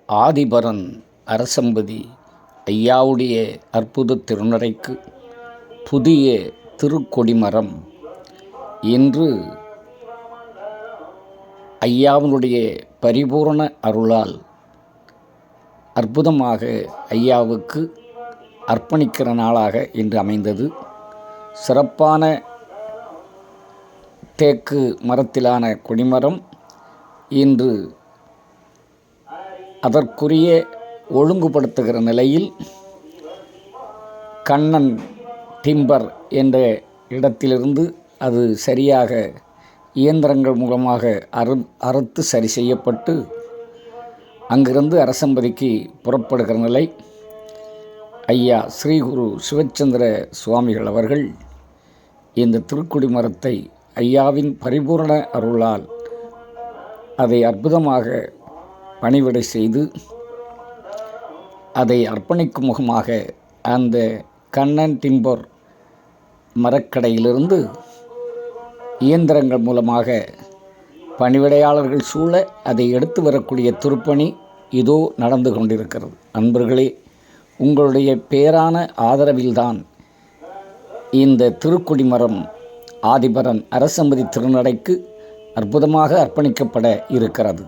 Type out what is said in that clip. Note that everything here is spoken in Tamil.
ஆதிபரன் அரசம்பதி ஐயாவுடைய அற்புத திருநடைக்கு புதிய திருக்கொடிமரம் என்று ஐயாவினுடைய பரிபூரண அருளால் அற்புதமாக ஐயாவுக்கு அர்ப்பணிக்கிற நாளாக இன்று அமைந்தது. சிறப்பான தேக்கு மரத்திலான கொடிமரம் இன்று அதற்குரிய ஒழுங்குபடுத்துகிற நிலையில் கண்ணன் டிம்பர் என்ற இடத்திலிருந்து அது சரியாக இயந்திரங்கள் மூலமாக அறுத்து சரி செய்யப்பட்டு அங்கிருந்து அரசம்பதிக்கு புறப்படுகிற நிலை. ஐயா ஸ்ரீ குரு சிவச்சந்திர சுவாமிகள் அவர்கள் இந்த திருக்குடி மரத்தை ஐயாவின் பரிபூர்ண அருளால் அதை அற்புதமாக பணிவிடை செய்து அதை அர்ப்பணிக்கும் முகமாக அந்த கண்ணன் டிம்பர் மரக்கடையிலிருந்து இயந்திரங்கள் மூலமாக பணிவிடையாளர்கள் சூழ அதை எடுத்து வரக்கூடிய திருப்பணி இதோ நடந்து கொண்டிருக்கிறது. அன்பர்களே, உங்களுடைய பேரான ஆதரவில்தான் இந்த திருக்குடி மரம் ஆதிபரன் அரசம்பதி திருநடைக்கு அற்புதமாக அர்ப்பணிக்கப்பட இருக்கிறது.